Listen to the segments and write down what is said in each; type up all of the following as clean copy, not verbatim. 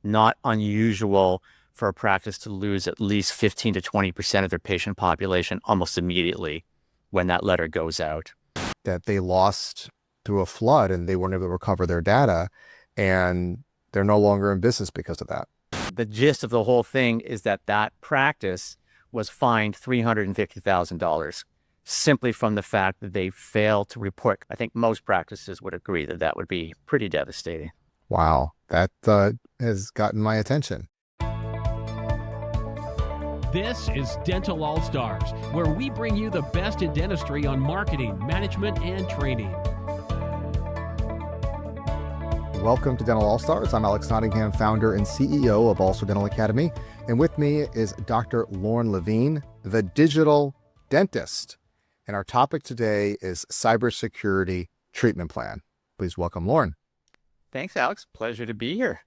not unusual for a practice to lose at least 15 to 20% of their patient population almost immediately when that letter goes out. That they lost through a flood and they weren't able to recover their data, and they're no longer in business because of that. The gist of the whole thing is that that practice was fined $350,000 simply from the fact that they failed to report. I think most practices would agree that that would be pretty devastating. Wow, that has gotten my attention. This is Dental All Stars, where we bring you the best in dentistry on marketing, management, and training. Welcome to Dental All Stars. I'm Alex Nottingham, founder and CEO of Also Dental Academy. And with me is Dr. Lorne Lavine, the digital dentist. And our topic today is cybersecurity treatment plan. Please welcome Lorne. Thanks, Alex. Pleasure to be here.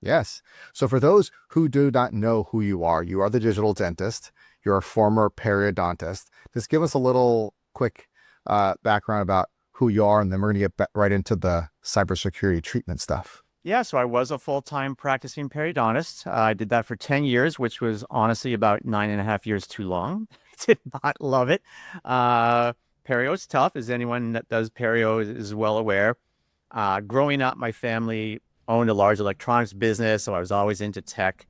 Yes. So for those who do not know who you are the digital dentist. You're a former periodontist. Just give us a little quick background about who you are, and then we're going to get right into the cybersecurity treatment stuff. Yeah, so I was a full-time practicing periodontist. I did that for 10 years, which was honestly about 9.5 years too long. I did not love it. Perio's tough, as anyone that does perio is well aware. Growing up, my family owned a large electronics business, so I was always into tech.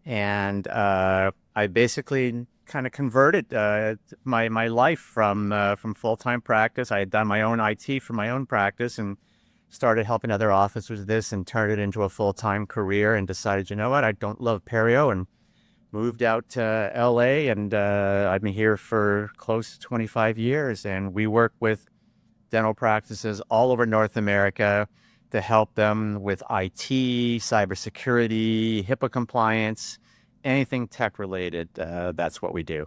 And I basically kind of converted my life from full-time practice. I had done my own IT for my own practice and started helping other offices with this and turned it into a full-time career and decided, you know what, I don't love perio, and moved out to LA, and I've been here for close to 25 years. And we work with dental practices all over North America to help them with IT, cybersecurity, HIPAA compliance, anything tech related. That's what we do.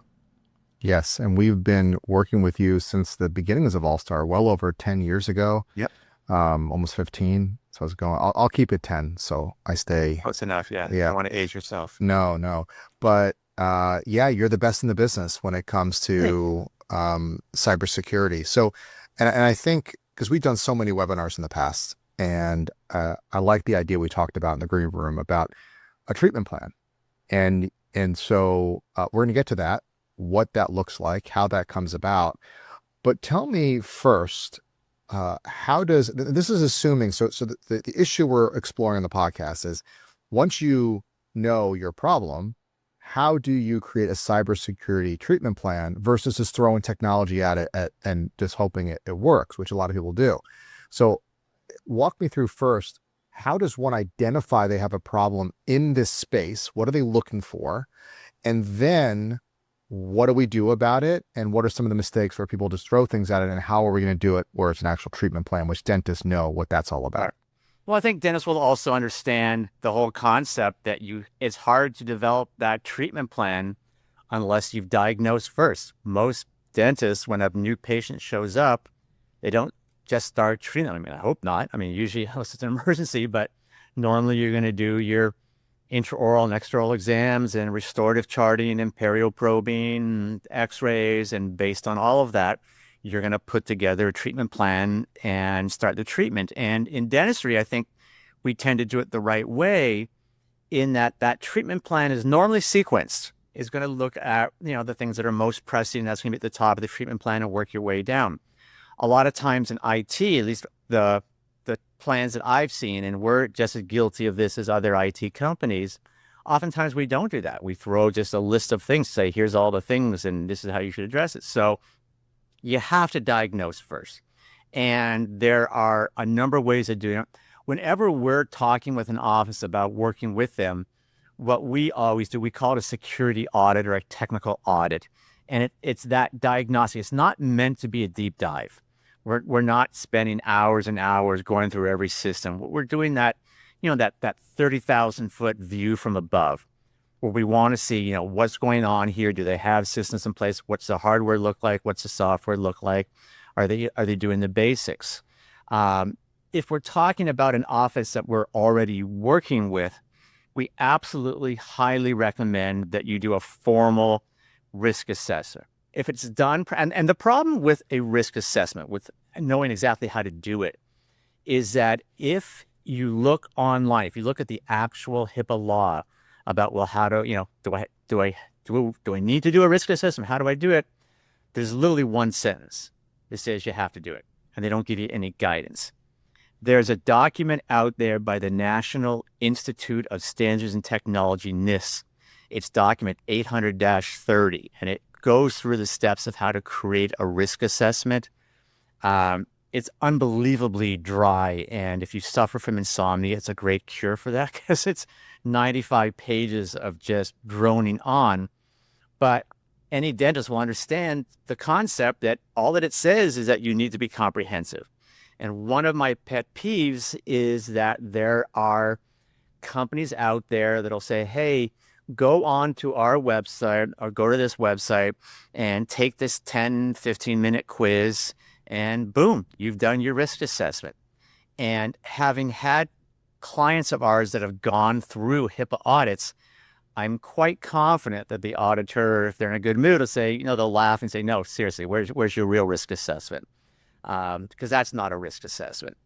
Yes. And we've been working with you since the beginnings of All Star, well over 10 years ago. Yep. Almost 15. So I was going, I'll keep it 10. So I stay. Close enough. Yeah. Yeah. You don't want to age yourself. No. But yeah, you're the best in the business when it comes to cybersecurity. So, and I think, because we've done so many webinars in the past, and I like the idea we talked about in the green room about a treatment plan. And so we're going to get to that, what that looks like, how that comes about. But tell me first, how does, this is assuming, so the issue we're exploring on the podcast is, once you know your problem, how do you create a cybersecurity treatment plan versus just throwing technology at it and just hoping it works, which a lot of people do. So walk me through first, how does one identify they have a problem in this space? What are they looking for? And then what do we do about it? And what are some of the mistakes where people just throw things at it? And how are we going to do it where it's an actual treatment plan, which dentists know what that's all about? Well, I think dentists will also understand the whole concept that it's hard to develop that treatment plan unless you've diagnosed first. Most dentists, when a new patient shows up, they don't just start treating them. I mean, I hope not. I mean, usually unless it's an emergency, but normally you're going to do your intraoral and extraoral exams and restorative charting and perioprobing, x-rays, and based on all of that, you're going to put together a treatment plan and start the treatment. And in dentistry, I think we tend to do it the right way, in that treatment plan is normally sequenced. It's going to look at, the things that are most pressing. That's going to be at the top of the treatment plan and work your way down. A lot of times in IT, at least the plans that I've seen, and we're just as guilty of this as other IT companies, oftentimes we don't do that. We throw just a list of things, say, here's all the things, and this is how you should address it. So you have to diagnose first. And there are a number of ways of doing it. Whenever we're talking with an office about working with them, what we always do, we call it a security audit or a technical audit. And it's that diagnostic. It's not meant to be a deep dive. We're not spending hours and hours going through every system. We're doing that 30,000 foot view from above, where we want to see, what's going on here. Do they have systems in place? What's the hardware look like? What's the software look like? Are they doing the basics? If we're talking about an office that we're already working with, we absolutely highly recommend that you do a formal risk assessment. If it's done, and the problem with a risk assessment, with knowing exactly how to do it, is that if you look online, if you look at the actual HIPAA law about, well, how do, do I need to do a risk assessment? How do I do it? There's literally one sentence that says you have to do it, and they don't give you any guidance. There's a document out there by the National Institute of Standards and Technology, NIST. It's document 800-30, and it goes through the steps of how to create a risk assessment. It's unbelievably dry, and if you suffer from insomnia, it's a great cure for that because it's 95 pages of just droning on. But any dentist will understand the concept that all that it says is that you need to be comprehensive. And one of my pet peeves is that there are companies out there that'll say, hey, go on to our website or go to this website and take this 10, 15-minute quiz, and boom, you've done your risk assessment. And having had clients of ours that have gone through HIPAA audits, I'm quite confident that the auditor, if they're in a good mood, will say, they'll laugh and say, no, seriously, where's your real risk assessment? Because that's not a risk assessment.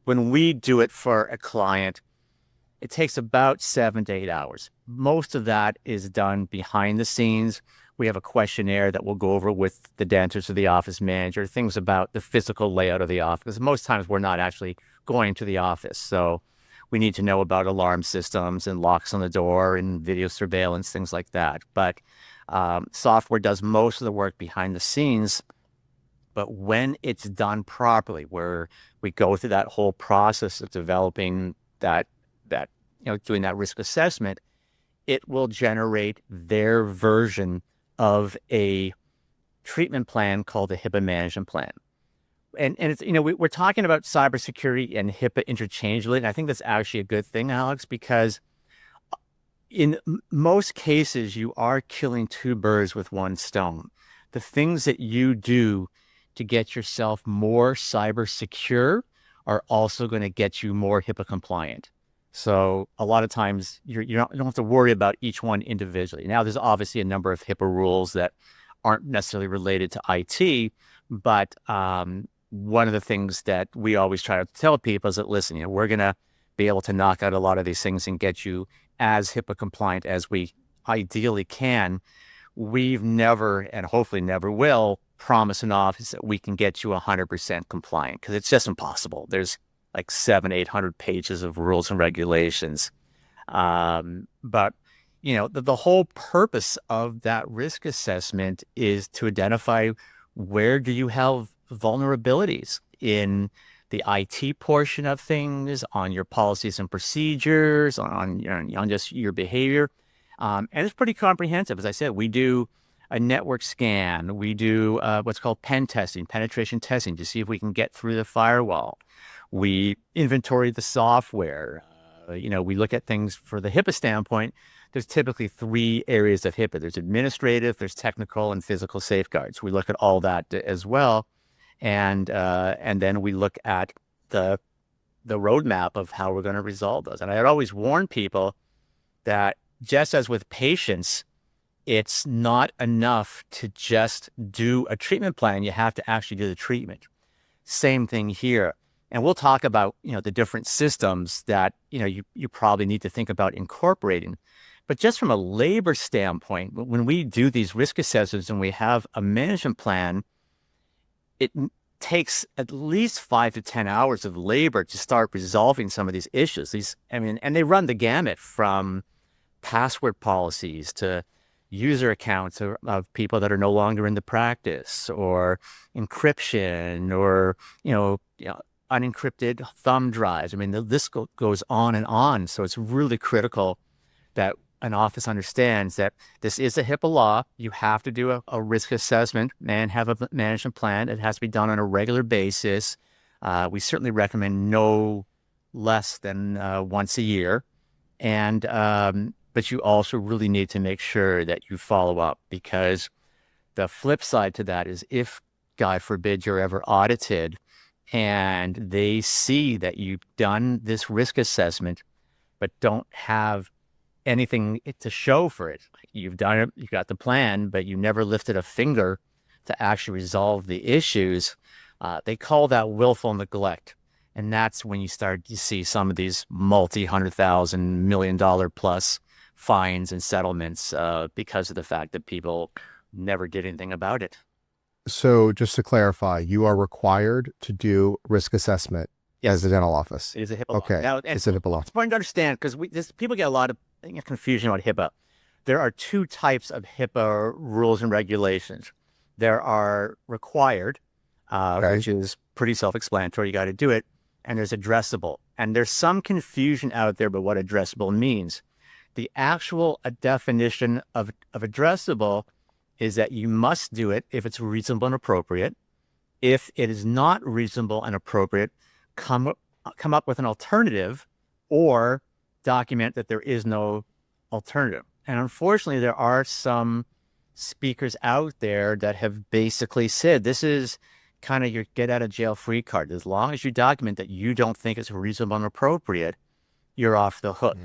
When we do it for a client, it takes about 7 to 8 hours. Most of that is done behind the scenes. We have a questionnaire that we'll go over with the dentist or the office manager, things about the physical layout of the office. Most times we're not actually going to the office. So we need to know about alarm systems and locks on the door and video surveillance, things like that. But software does most of the work behind the scenes. But when it's done properly, where we go through that whole process of developing that doing that risk assessment, it will generate their version of a treatment plan called the HIPAA management plan. And it's, we're talking about cybersecurity and HIPAA interchangeably. And I think that's actually a good thing, Alex, because in most cases, you are killing two birds with one stone. The things that you do to get yourself more cyber secure are also going to get you more HIPAA compliant. So a lot of times you don't have to worry about each one individually. Now, there's obviously a number of HIPAA rules that aren't necessarily related to IT, but one of the things that we always try to tell people is that, listen, we're going to be able to knock out a lot of these things and get you as HIPAA compliant as we ideally can. We've never, and hopefully never will, promise an office that we can get you 100% compliant, because it's just impossible. There's like 700-800 pages of rules and regulations. But the whole purpose of that risk assessment is to identify where do you have vulnerabilities in the IT portion of things, on your policies and procedures, on just your behavior. And it's pretty comprehensive. As I said, we do a network scan. We do what's called pen testing, penetration testing, to see if we can get through the firewall. We inventory the software. We look at things for the HIPAA standpoint. There's typically 3 areas of HIPAA. There's administrative, there's technical, and physical safeguards. We look at all that as well. And then we look at the roadmap of how we're going to resolve those. And I'd always warn people that, just as with patients, it's not enough to just do a treatment plan. You have to actually do the treatment. Same thing here. And we'll talk about, the different systems that, you probably need to think about incorporating. But just from a labor standpoint, when we do these risk assessments and we have a management plan, it takes at least 5 to 10 hours of labor to start resolving some of these issues. And they run the gamut from password policies to user accounts of people that are no longer in the practice, or encryption, or unencrypted thumb drives. The list goes on and on. So it's really critical that an office understands that this is a HIPAA law. You have to do a risk assessment and have a management plan. It has to be done on a regular basis. We certainly recommend no less than once a year. But you also really need to make sure that you follow up, because the flip side to that is, if, God forbid, you're ever audited and they see that you've done this risk assessment but don't have anything to show for it. You've done it, you got the plan, but you never lifted a finger to actually resolve the issues. They call that willful neglect. And that's when you start to see some of these multi-$100,000, $1 million plus fines and settlements because of the fact that people never did anything about it. So just to clarify, you are required to do risk assessment as a dental office. It is a HIPAA law. Okay, Now, it's a HIPAA law. It's important to understand because people get a lot of confusion about HIPAA. There are two types of HIPAA rules and regulations. There are required, which is pretty self-explanatory. You got to do it. And there's addressable. And there's some confusion out there about what addressable means. The actual definition of addressable is that you must do it if it's reasonable and appropriate. If it is not reasonable and appropriate, come up with an alternative or document that there is no alternative. And unfortunately, there are some speakers out there that have basically said this is kind of your get out of jail free card. As long as you document that you don't think it's reasonable and appropriate, you're off the hook.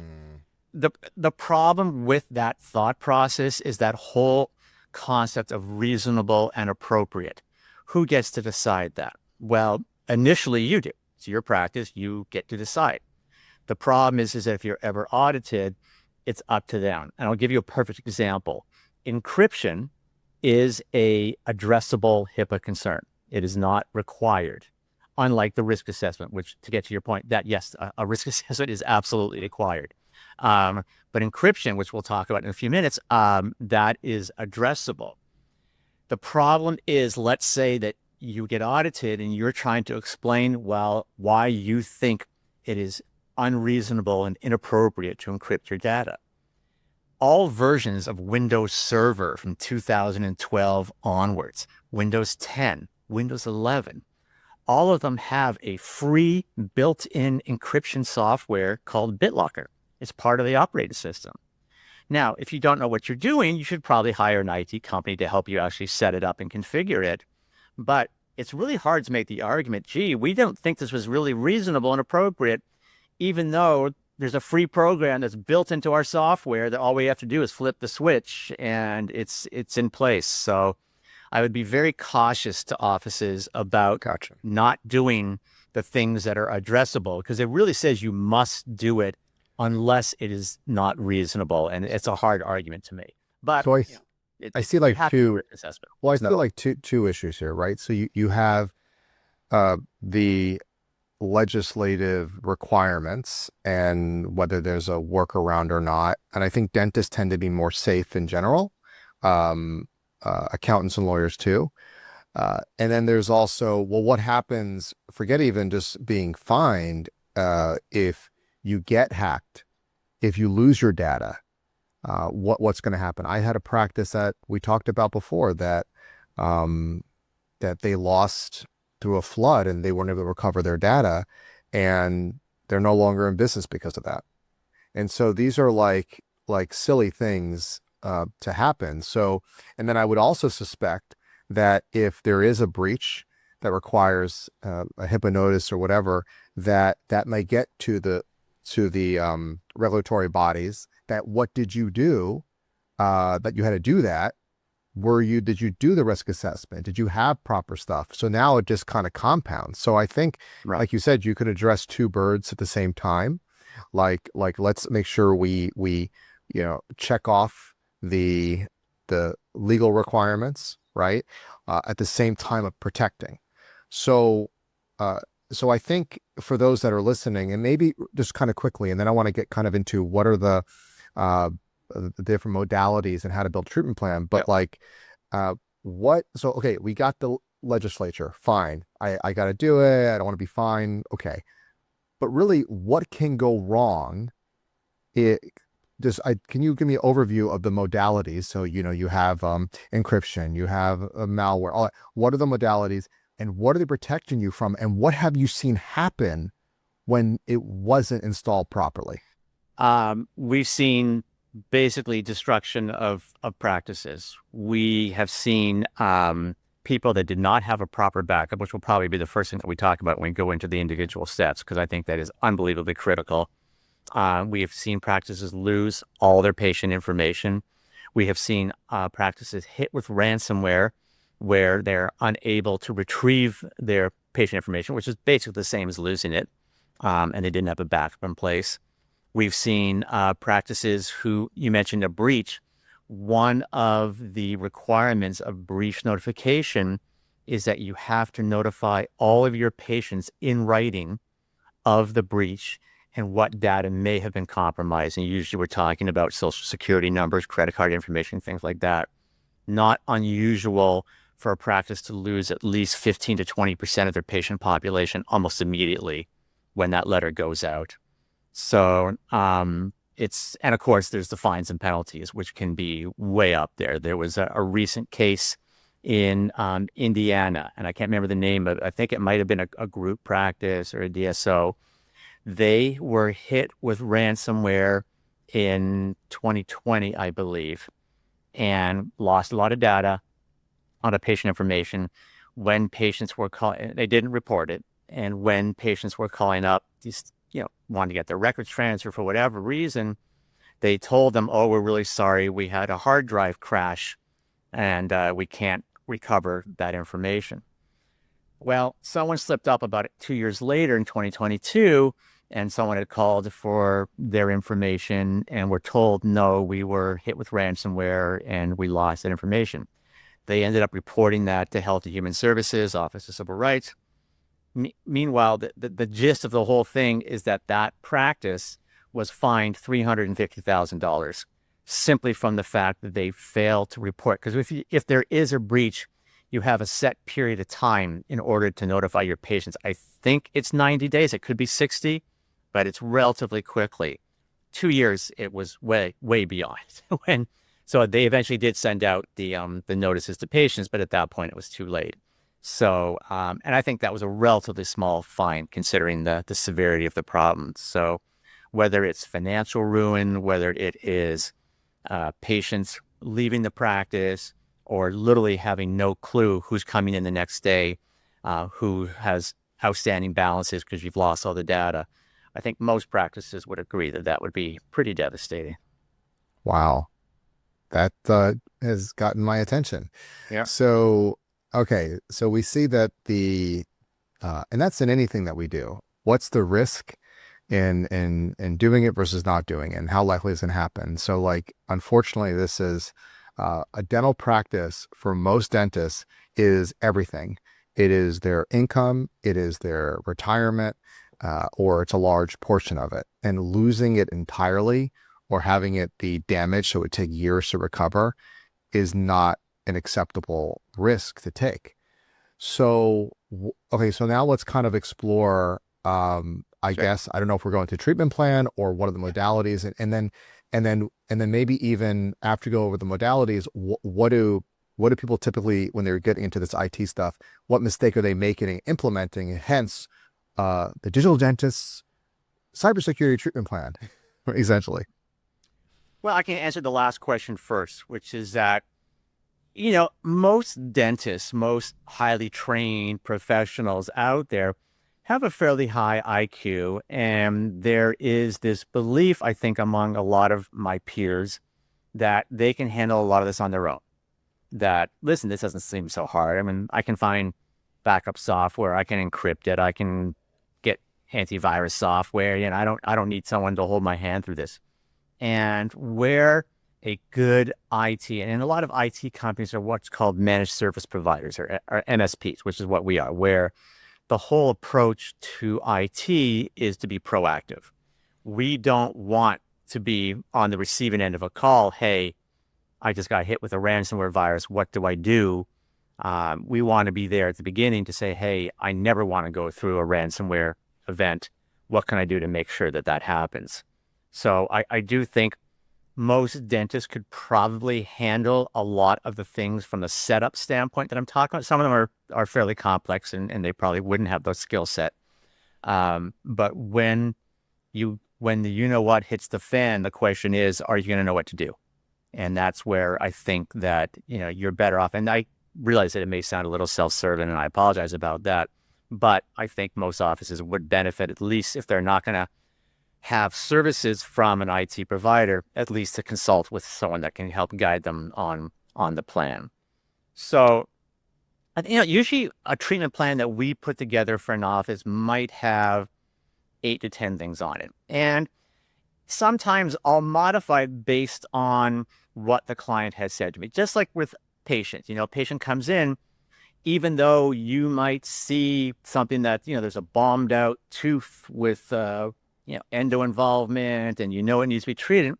The problem with that thought process is that whole concept of reasonable and appropriate. Who gets to decide that? Well, initially you do. It's your practice, you get to decide. The problem is that if you're ever audited, it's up to them. And I'll give you a perfect example. Encryption is a addressable HIPAA concern. It is not required, unlike the risk assessment, which, to get to your point, that yes, a risk assessment is absolutely required. But encryption, which we'll talk about in a few minutes, that is addressable. The problem is, let's say that you get audited and you're trying to explain, well, why you think it is unreasonable and inappropriate to encrypt your data. All versions of Windows Server from 2012 onwards, Windows 10, Windows 11, all of them have a free built-in encryption software called BitLocker. It's part of the operating system. Now, if you don't know what you're doing, you should probably hire an IT company to help you actually set it up and configure it. But it's really hard to make the argument, gee, we don't think this was really reasonable and appropriate, even though there's a free program that's built into our software that all we have to do is flip the switch and it's in place. So I would be very cautious to offices about not doing the things that are addressable, because it really says you must do it unless it is not reasonable. And it's a hard argument to make. But so I see like two, assessment. well, I see like two issues here, right? So you have the legislative requirements and whether there's a workaround or not. And I think dentists tend to be more safe in general. Accountants and lawyers too. And then there's also, well, what happens, forget even just being fined, if you get hacked, if you lose your data, what's going to happen? I had a practice that we talked about before that they lost through a flood and they weren't able to recover their data, and they're no longer in business because of that. And so these are like silly things to happen. So, and then I would also suspect that if there is a breach that requires a HIPAA notice or whatever, that may get to the regulatory bodies. That what did you do that you had to do that? Did you do the risk assessment? Did you have proper stuff? So now it just kind of compounds. So I think, like you said, you could address two birds at the same time. Like let's make sure we check off the legal requirements, right? At the same time of protecting. So I think for those that are listening, and maybe just kind of quickly, and then I want to get kind of into what are the different modalities and how to build a treatment plan. But okay, we got the legislature, fine. I got to do it. I don't want to be fined. Okay. But really, what can go wrong? Can you give me an overview of the modalities? So, you have encryption, you have malware, all that. What are the modalities and what are they protecting you from? And what have you seen happen when it wasn't installed properly? We've seen basically destruction of practices. We have seen people that did not have a proper backup, which will probably be the first thing that we talk about when we go into the individual steps, because I think that is unbelievably critical. We have seen practices lose all their patient information. We have seen practices hit with ransomware where they're unable to retrieve their patient information, which is basically the same as losing it, and they didn't have a backup in place. We've seen practices who, you mentioned a breach. One of the requirements of breach notification is that you have to notify all of your patients in writing of the breach and what data may have been compromised. And usually we're talking about social security numbers, credit card information, things like that. Not unusual for a practice to lose at least 15 to 20% of their patient population almost immediately when that letter goes out. So and of course, there's the fines and penalties, which can be way up there. There was a recent case in Indiana, and I can't remember the name of it. I think it might have been a group practice or a DSO. They were hit with ransomware in 2020, I believe, and lost a lot of data on the patient information. When patients were calling, they didn't report it. And when patients were calling up, just, wanting to get their records transferred for whatever reason, they told them, oh, we're really sorry. We had a hard drive crash and we can't recover that information. Well, someone slipped up about 2 years later in 2022, and someone had called for their information and were told, no, we were hit with ransomware and we lost that information. They ended up reporting that to Health and Human Services, Office of Civil Rights. Meanwhile, the gist of the whole thing is that practice was fined $350,000 simply from the fact that they failed to report. Because if there is a breach, you have a set period of time in order to notify your patients. I think it's 90 days. It could be 60, but it's relatively quickly. 2 years, it was way, way beyond. So they eventually did send out the notices to patients, but at that point, it was too late. So, and I think that was a relatively small fine considering the severity of the problem. So whether it's financial ruin, whether it is patients leaving the practice or literally having no clue who's coming in the next day, who has outstanding balances because you've lost all the data, I think most practices would agree that would be pretty devastating. Wow. That has gotten my attention. Yeah. So, okay. So we see that and that's in anything that we do. What's the risk in doing it versus not doing it, and how likely is it to happen? So like, unfortunately, this is a dental practice for most dentists is everything. It is their income, it is their retirement, or it's a large portion of it. And losing it entirely or having it be damaged so it would take years to recover is not an acceptable risk to take. So, okay, so now let's kind of explore, I guess, I don't know if we're going to treatment plan or what are the modalities, and then maybe even after you go over the modalities, what do people typically, when they're getting into this IT stuff, what mistake are they making and implementing? Hence, the digital dentist's cybersecurity treatment plan, essentially. Well, I can answer the last question first, which is that, most dentists, most highly trained professionals out there have a fairly high IQ. And there is this belief, I think, among a lot of my peers that they can handle a lot of this on their own. That, listen, this doesn't seem so hard. I mean, I can find backup software. I can encrypt it. I can get antivirus software. I don't need someone to hold my hand through this. And where a good IT, and a lot of IT companies are what's called managed service providers or MSPs, which is what we are, where the whole approach to IT is to be proactive. We don't want to be on the receiving end of a call. Hey, I just got hit with a ransomware virus. What do I do? We want to be there at the beginning to say, hey, I never want to go through a ransomware event. What can I do to make sure that happens? So I do think most dentists could probably handle a lot of the things from the setup standpoint that I'm talking about. Some of them are fairly complex and they probably wouldn't have those skill set. But when the what hits the fan, the question is, are you going to know what to do? And that's where I think that, you're better off. And I realize that it may sound a little self-serving, and I apologize about that. But I think most offices would benefit, at least if they're not going to have services from an IT provider, at least to consult with someone that can help guide them on the plan. So Usually a treatment plan that we put together for an office might have 8 to 10 things on it. And sometimes I'll modify it based on what the client has said to me. Just like with patients, patient comes in, even though you might see something that, there's a bombed out tooth with, endo involvement and it needs to be treated.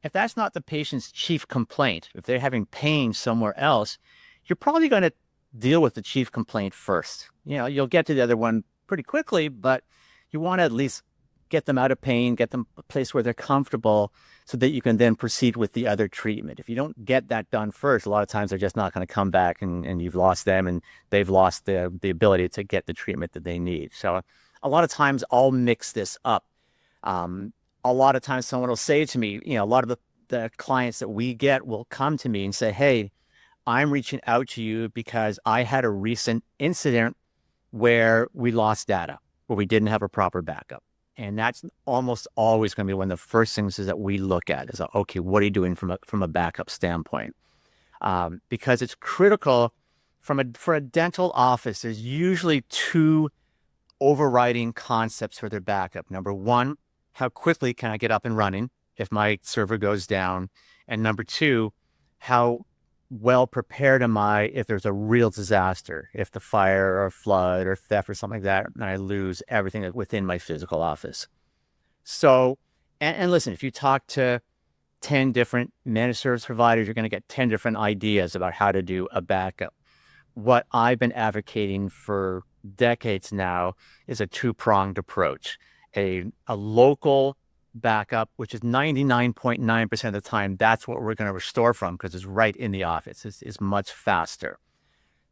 If that's not the patient's chief complaint, if they're having pain somewhere else, you're probably going to deal with the chief complaint first. You'll get to the other one pretty quickly, but you want to at least get them out of pain, get them a place where they're comfortable so that you can then proceed with the other treatment. If you don't get that done first, a lot of times they're just not going to come back and you've lost them and they've lost the ability to get the treatment that they need. So a lot of times I'll mix this up. A lot of times someone will say to me, a lot of the clients that we get will come to me and say, hey, I'm reaching out to you because I had a recent incident where we lost data, where we didn't have a proper backup. And that's almost always going to be one of the first things is that we look at is, okay, what are you doing from a backup standpoint? Because it's critical for a dental office, there's usually two overriding concepts for their backup. Number one, how quickly can I get up and running if my server goes down? And number two, how well prepared am I if there's a real disaster, if the fire or flood or theft or something like that, and I lose everything within my physical office. So, and listen, if you talk to 10 different managed service providers, you're going to get 10 different ideas about how to do a backup. What I've been advocating for decades now is a two-pronged approach. A local backup, which is 99.9% of the time, that's what we're going to restore from because it's right in the office. It's much faster.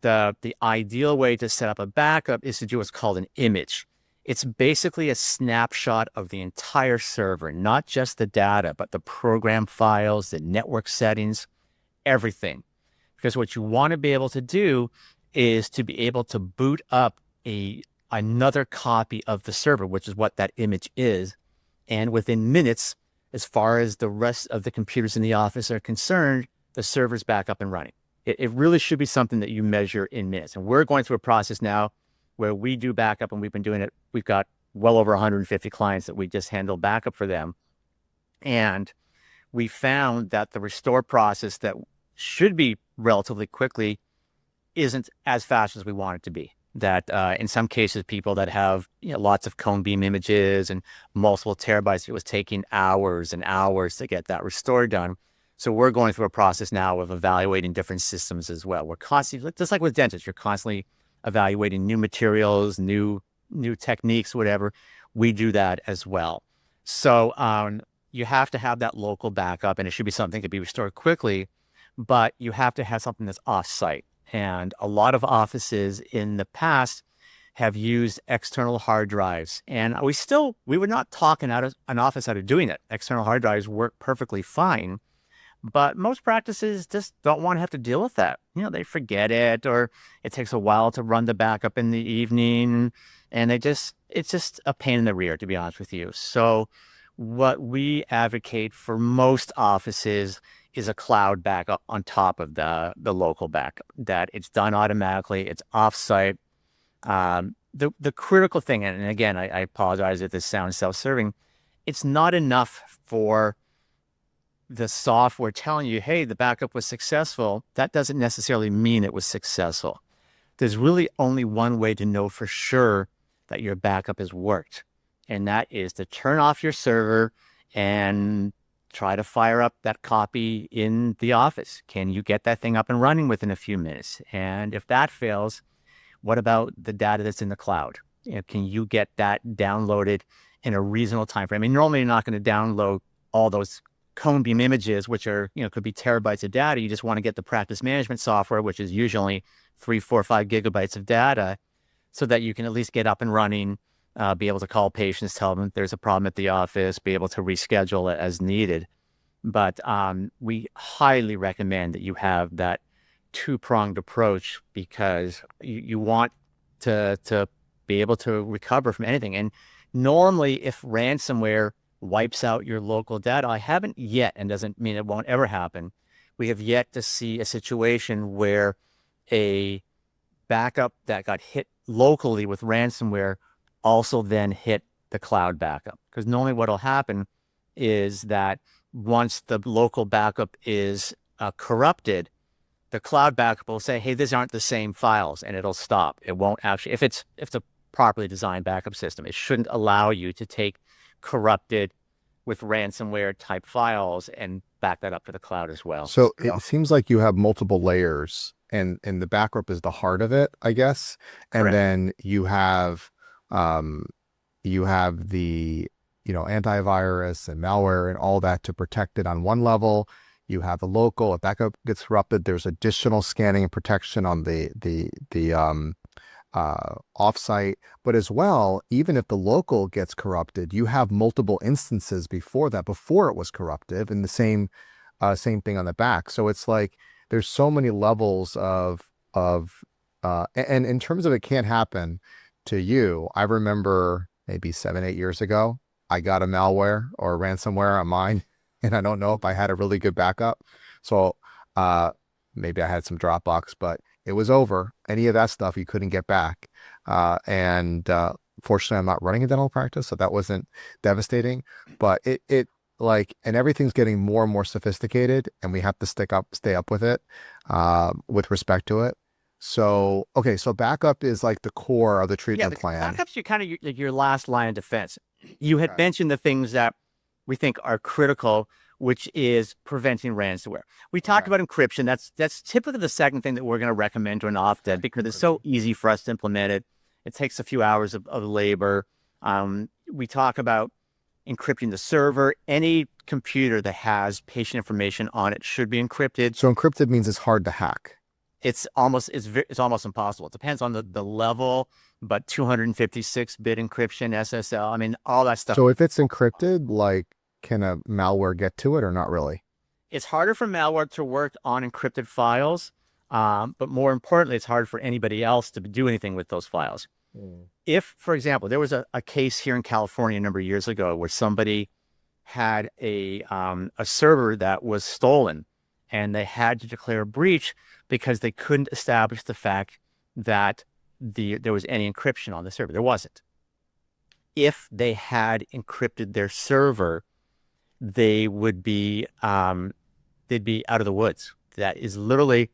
The ideal way to set up a backup is to do what's called an image. It's basically a snapshot of the entire server, not just the data, but the program files, the network settings, everything. Because what you want to be able to do is to be able to boot up another copy of the server, which is what that image is. And within minutes, as far as the rest of the computers in the office are concerned, the server's back up and running. It really should be something that you measure in minutes. And we're going through a process now where we do backup, and we've been doing it. We've got well over 150 clients that we just handle backup for them. And we found that the restore process that should be relatively quickly isn't as fast as we want it to be. That in some cases, people that have lots of cone beam images and multiple terabytes, it was taking hours and hours to get that restore done. So we're going through a process now of evaluating different systems as well. We're constantly, just like with dentists, you're constantly evaluating new materials, new techniques, whatever. We do that as well. So you have to have that local backup, and it should be something that can be restored quickly, but you have to have something that's off-site. And a lot of offices in the past have used external hard drives. And we were not talking out of an office out of doing it. External hard drives work perfectly fine. But most practices just don't want to have to deal with that. They forget it, or it takes a while to run the backup in the evening. And it's just a pain in the rear, to be honest with you. So what we advocate for most offices is a cloud backup on top of the local backup, that it's done automatically, it's offsite. The critical thing, and again, I apologize if this sounds self-serving, it's not enough for the software telling you, hey, the backup was successful. That doesn't necessarily mean it was successful. There's really only one way to know for sure that your backup has worked, and that is to turn off your server and try to fire up that copy in the office. Can you get that thing up and running within a few minutes? And if that fails, what about the data that's in the cloud? Can you get that downloaded in a reasonable time frame? I mean, normally you're not going to download all those cone beam images, which are, could be terabytes of data. You just want to get the practice management software, which is usually 3, 4, 5 gigabytes of data, so that you can at least get up and running, be able to call patients, tell them there's a problem at the office, be able to reschedule it as needed. But we highly recommend that you have that two-pronged approach, because you want to be able to recover from anything. And normally, if ransomware wipes out your local data, I haven't yet, and doesn't mean it won't ever happen, we have yet to see a situation where a backup that got hit locally with ransomware also then hit the cloud backup. Because normally what will happen is that once the local backup is corrupted, the cloud backup will say, hey, these aren't the same files, and it'll stop. It won't actually, if it's a properly designed backup system, it shouldn't allow you to take corrupted with ransomware type files and back that up to the cloud as well. So it seems like you have multiple layers, and the backup is the heart of it, I guess. And Correct. then you have the, antivirus and malware and all that to protect it on one level. You have the local, if backup gets corrupted, there's additional scanning and protection on the offsite. But as well, even if the local gets corrupted, you have multiple instances before that, before it was corrupted, and the same thing on the back. So it's like there's so many levels and in terms of it can't happen to you. I remember maybe 7-8 years ago, I got a malware or a ransomware on mine, and I don't know if I had a really good backup. So maybe I had some Dropbox, but it was over. Any of that stuff you couldn't get back. Fortunately, I'm not running a dental practice, so that wasn't devastating. But it and everything's getting more and more sophisticated, and we have to stay up with it, with respect to it. So, okay, so backup is like the core of the treatment plan. Backup's your last line of defense. You had mentioned the things that we think are critical, which is preventing ransomware. We talked about encryption. That's typically the second thing that we're going to recommend to an off-den because it's so easy for us to implement it. It takes a few hours of labor. We talk about encrypting the server. Any computer that has patient information on it should be encrypted. So encrypted means it's hard to hack. It's almost impossible. It depends on the level, but 256-bit encryption, SSL, I mean, all that stuff. So if it's encrypted, like, can a malware get to it or not really? It's harder for malware to work on encrypted files, but more importantly, it's hard for anybody else to do anything with those files. If, for example, there was a case here in California a number of years ago where somebody had a server that was stolen, and they had to declare a breach because they couldn't establish the fact that there was any encryption on the server. There wasn't. If they had encrypted their server, they would be they'd be out of the woods. That is literally,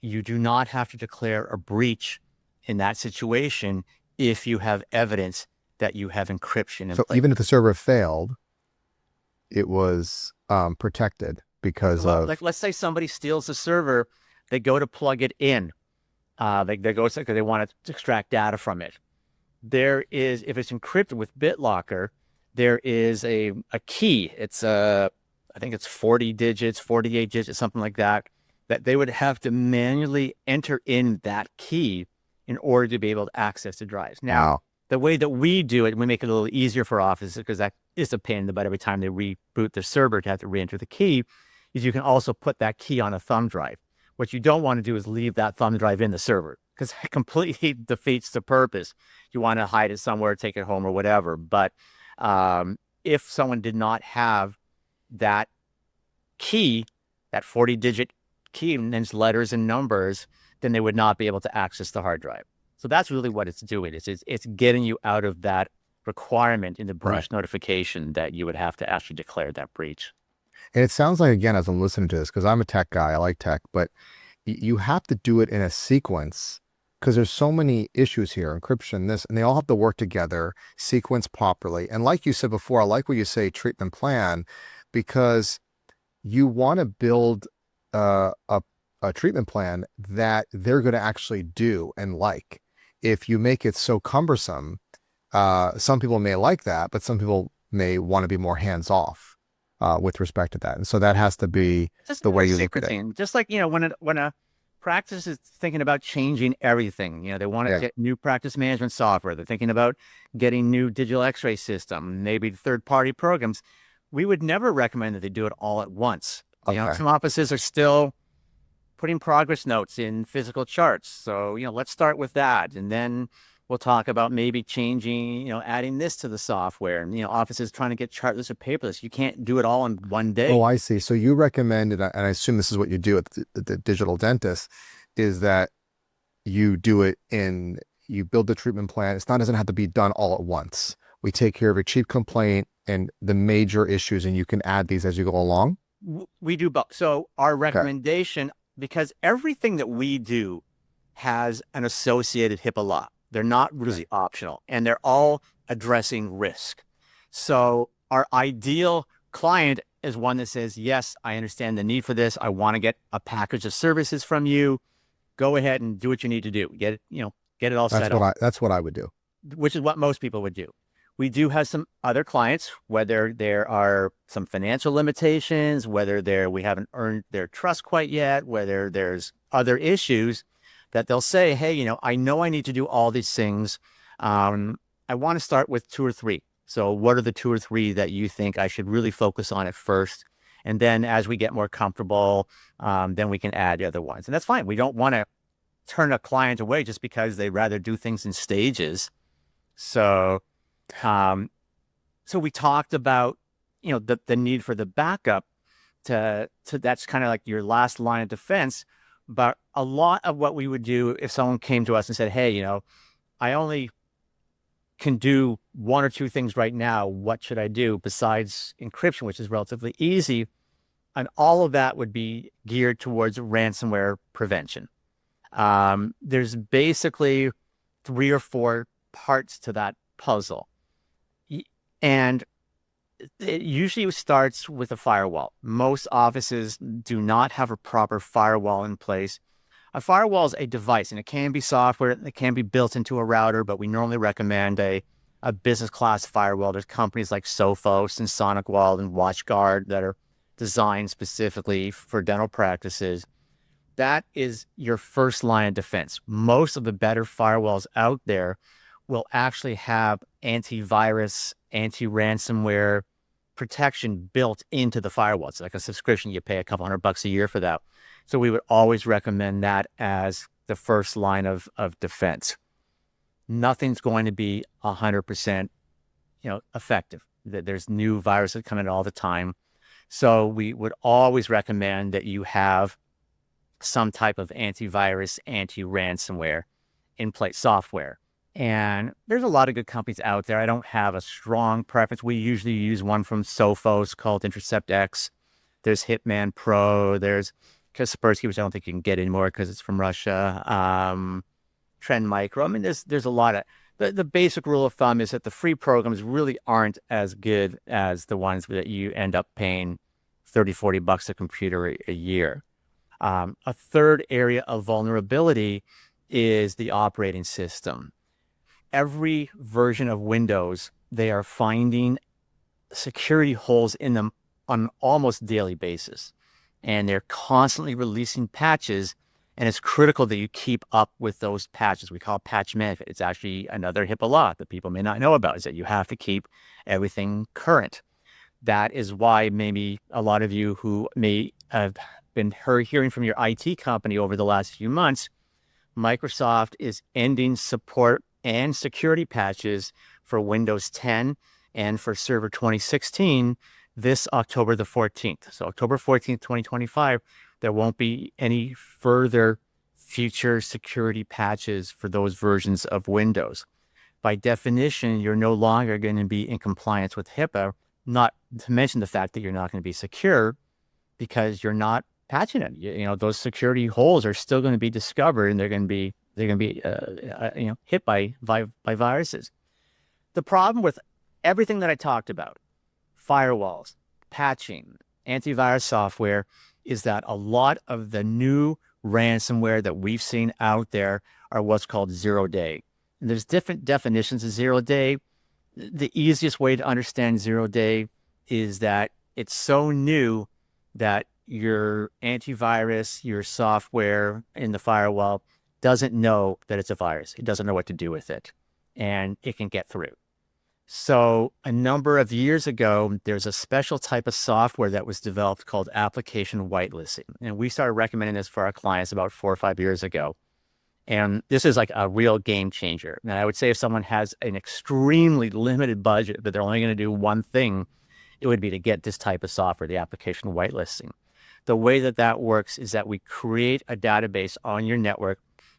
you do not have to declare a breach in that situation if you have evidence that you have encryption in place. Even if the server failed, it was protected because of... Like, let's say somebody steals the server, they go to plug it in. They go because they want to extract data from it. There is, if it's encrypted with BitLocker, there is a key. It's I think it's 40 digits, 48 digits, something like that they would have to manually enter in that key in order to be able to access the drives. Now, the way that we do it, we make it a little easier for offices because that is a pain in the butt every time they reboot the server to have to re-enter the key, is you can also put that key on a thumb drive. What you don't want to do is leave that thumb drive in the server because it completely defeats the purpose. You want to hide it somewhere, take it home or whatever. But if someone did not have that key, that 40-digit key, and then letters and numbers, then they would not be able to access the hard drive. So that's really what it's doing. It's getting you out of that requirement in the breach notification that you would have to actually declare that breach. And it sounds like, again, as I'm listening to this, because I'm a tech guy, I like tech, but you have to do it in a sequence because there's so many issues here, encryption, this, and they all have to work together, sequence properly. And like you said before, I like what you say, treatment plan, because you want to build a treatment plan that they're going to actually do and like. If you make it so cumbersome, some people may like that, but some people may want to be more hands-off with respect to that. And so that has to be just the way you look at it. Just like, when a practice is thinking about changing everything, they want to get new practice management software. They're thinking about getting new digital x-ray system, maybe third-party programs. We would never recommend that they do it all at once. Some offices are still putting progress notes in physical charts. So, let's start with that. And then we'll talk about maybe changing, adding this to the software. And, offices trying to get chartless or paperless. You can't do it all in one day. Oh, I see. So you recommend, and I assume this is what you do at the digital dentist, is that you do it you build the treatment plan. Doesn't have to be done all at once. We take care of your chief complaint and the major issues, and you can add these as you go along. We do both. So our Okay. recommendation, because everything that we do has an associated HIPAA law. They're not really optional, and they're all addressing risk. So our ideal client is one that says, yes, I understand the need for this. I want to get a package of services from you. Go ahead and do what you need to do. Get it, get it all set up, That's what I would do. which is what most people would do. We do have some other clients, whether there are some financial limitations, whether we haven't earned their trust quite yet, whether there's other issues that they'll say, hey, I know I need to do all these things. I want to start with 2 or 3. So what are the 2 or 3 that you think I should really focus on at first? And then as we get more comfortable, then we can add the other ones. And that's fine. We don't want to turn a client away just because they'd rather do things in stages. So we talked about, the need for the backup to that's kind of like your last line of defense. But a lot of what we would do if someone came to us and said, hey, I only can do 1 or 2 things right now. What should I do besides encryption, which is relatively easy? And all of that would be geared towards ransomware prevention. There's basically 3 or 4 parts to that puzzle. And it usually starts with a firewall. Most offices do not have a proper firewall in place. A firewall is a device, and it can be software, it can be built into a router, but we normally recommend a business class firewall. There's companies like Sophos and SonicWall and WatchGuard that are designed specifically for dental practices. That is your first line of defense. Most of the better firewalls out there will actually have antivirus, anti-ransomware protection built into the firewall. It's like a subscription. You pay a couple $100 a year for that. So we would always recommend that as the first line of defense. Nothing's going to be 100%, effective. There's new viruses coming all the time. So we would always recommend that you have some type of antivirus, anti-ransomware in place software. And there's a lot of good companies out there. I don't have a strong preference. We usually use one from Sophos called Intercept X. There's Hitman Pro. There's Kaspersky, which I don't think you can get anymore because it's from Russia. Trend Micro. I mean, there's a lot of the basic rule of thumb is that the free programs really aren't as good as the ones that you end up paying $30, $40 a computer a year. A third area of vulnerability is the operating system. Every version of Windows, they are finding security holes in them on an almost daily basis. And they're constantly releasing patches. And it's critical that you keep up with those patches. We call it patch management. It's actually another HIPAA law that people may not know about, is that you have to keep everything current. That is why maybe a lot of you who may have been hearing from your IT company over the last few months, Microsoft is ending support and security patches for Windows 10 and for Server 2016 this October the 14th. So October 14th, 2025, there won't be any further future security patches for those versions of Windows. By definition, you're no longer going to be in compliance with HIPAA, not to mention the fact that you're not going to be secure because you're not patching it. Those security holes are still going to be discovered, and they're going to be hit by viruses. The problem with everything that I talked about, firewalls, patching, antivirus software, is that a lot of the new ransomware that we've seen out there are what's called zero-day. And there's different definitions of zero-day. The easiest way to understand zero-day is that it's so new that your antivirus, your software in the firewall doesn't know that it's a virus. It doesn't know what to do with it, and it can get through. So a number of years ago, there's a special type of software that was developed called application whitelisting. And we started recommending this for our clients about 4 or 5 years ago. And this is like a real game changer. And I would say if someone has an extremely limited budget, but they're only going to do one thing, it would be to get this type of software, the application whitelisting. The way that works is that we create a database on your network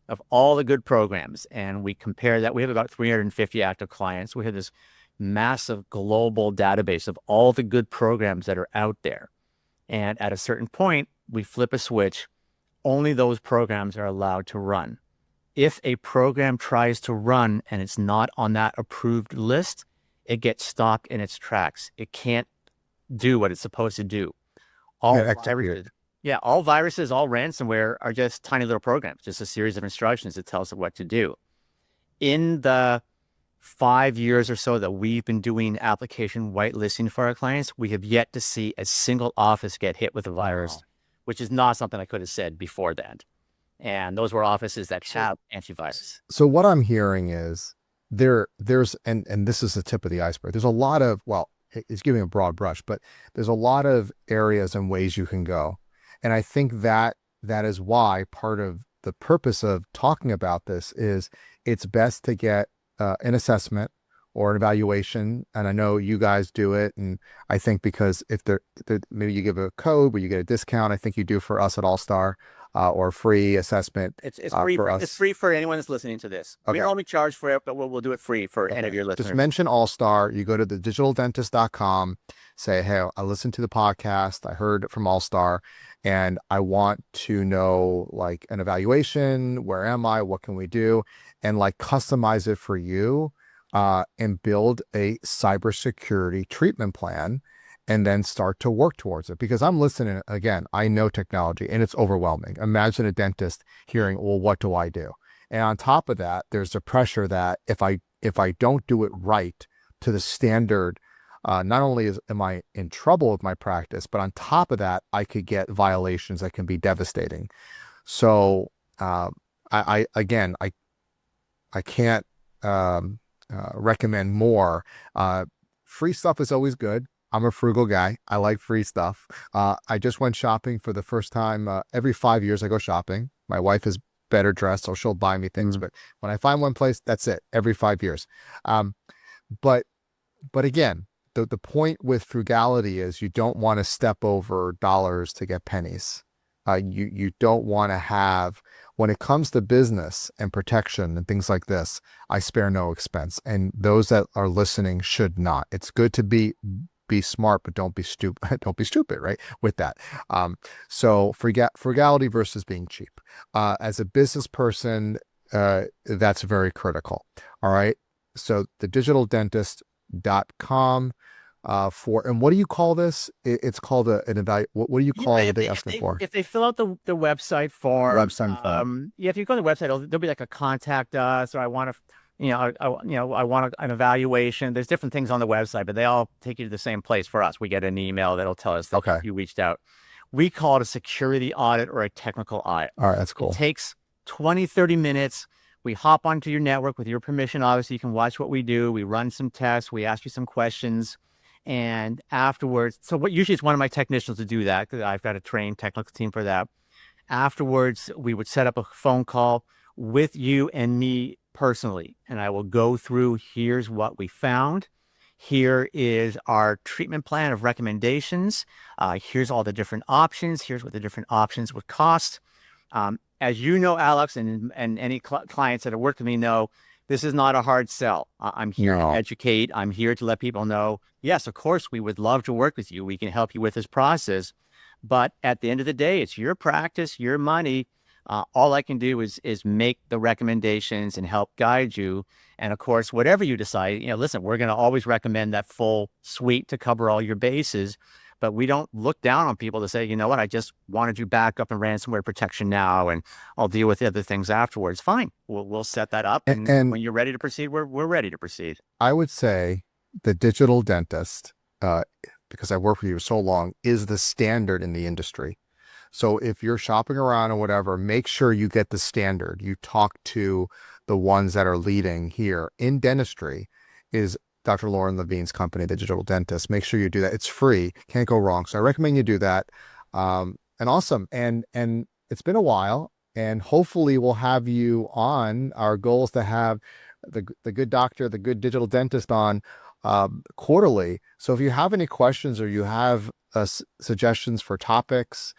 of all the good programs. And we compare that. We have about 350 active clients. We have this massive global database of all the good programs that are out there. And at a certain point, we flip a switch. Only those programs are allowed to run. If a program tries to run and it's not on that approved list, it gets stopped in its tracks. It can't do what it's supposed to do. All viruses, all ransomware are just tiny little programs, just a series of instructions that tells it what to do. In the 5 years or so that we've been doing application whitelisting for our clients, we have yet to see a single office get hit with a virus, which is not something I could have said before that. And those were offices that have antivirus. So what I'm hearing is there's, and this is the tip of the iceberg. There's a lot of, well, it's giving a broad brush, but there's a lot of areas and ways you can go. And I think that is why part of the purpose of talking about this is it's best to get an assessment or an evaluation. And I know you guys do it. And I think because if maybe you give a code where you get a discount, I think you do for us at All-Star, or free assessment. It's free for us. It's free for anyone that's listening to this. Okay. We only charge for it, but we'll do it free for any of your listeners. Just mention All-Star. You go to thediginaldentist.com, say, hey, I listened to the podcast. I heard from All-Star and I want to know like an evaluation. Where am I? What can we do? And like customize it for you, and build a cybersecurity treatment plan, and then start to work towards it. Because I'm listening, again, I know technology and it's overwhelming. Imagine a dentist hearing, well, what do I do? And on top of that, there's the pressure that if I don't do it right to the standard, not only am I in trouble with my practice, but on top of that, I could get violations that can be devastating. So I can't recommend more. Free stuff is always good. I'm a frugal guy. I like free stuff. I just went shopping for the first time. Every 5 years I go shopping. My wife is better dressed, so she'll buy me things. But when I find one place, that's it. Every 5 years. But again, the point with frugality is you don't want to step over dollars to get pennies. You don't want to have, when it comes to business and protection and things like this, I spare no expense. And those that are listening should not. It's good to be smart, but don't be stupid. Don't be stupid, right? With that. So frugality versus being cheap. As a business person, that's very critical. All right. So thediginaldentist.com and what do you call this? It's called an evaluation. What do you call what they ask for? If they fill out the website form, if you go to the website, there'll be like a contact us, or I want to, I want an evaluation. There's different things on the website, but they all take you to the same place for us. We get an email that'll tell us that you reached out. We call it a security audit or a technical audit. All right, that's cool. It takes 20, 30 minutes. We hop onto your network with your permission. Obviously, you can watch what we do. We run some tests. We ask you some questions. And afterwards, usually it's one of my technicians to do that, because I've got a trained technical team for that. Afterwards, we would set up a phone call with you and me personally, and I will go through, here's what we found. Here is our treatment plan of recommendations. Here's all the different options. Here's what the different options would cost. As you know, Alex, and any clients that have worked with me know, this is not a hard sell. I'm here to educate. I'm here to let people know, yes, of course, we would love to work with you. We can help you with this process. But at the end of the day, it's your practice, your money. All I can do is make the recommendations and help guide you. And of course, whatever you decide, listen, we're going to always recommend that full suite to cover all your bases. But we don't look down on people to say, you know what, I just wanted you back up in ransomware protection now, and I'll deal with the other things afterwards. Fine. We'll set that up. And when you're ready to proceed, we're ready to proceed. I would say the digital dentist, because I've worked with you for so long, is the standard in the industry. So if you're shopping around or whatever, make sure you get the standard. You talk to the ones that are leading here in dentistry. Is Dr. Lorne Lavine's company, the Digital Dentist. Make sure you do that. It's free. Can't go wrong. So I recommend you do that. And awesome. And it's been a while, and hopefully we'll have you on. Our goal is to have the good doctor, the good digital dentist on quarterly. So if you have any questions or you have suggestions for topics,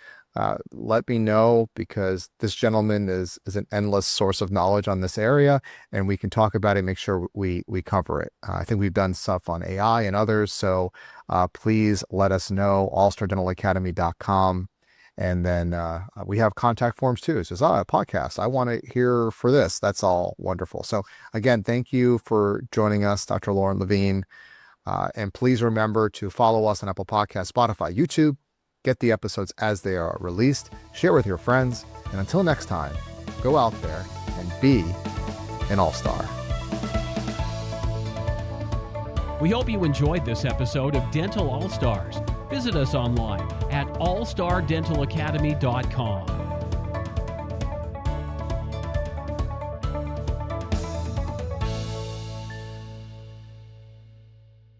let me know, because this gentleman is an endless source of knowledge on this area, and we can talk about it, make sure we cover it. I think we've done stuff on AI and others, so please let us know, allstardentalacademy.com. And then we have contact forms too. It says, a podcast, I want to hear for this. That's all wonderful. So again, thank you for joining us, Dr. Lorne Lavine. And please remember to follow us on Apple Podcasts, Spotify, YouTube. Get the episodes as they are released. Share with your friends. And until next time, go out there and be an all-star. We hope you enjoyed this episode of Dental All Stars. Visit us online at allstardentalacademy.com.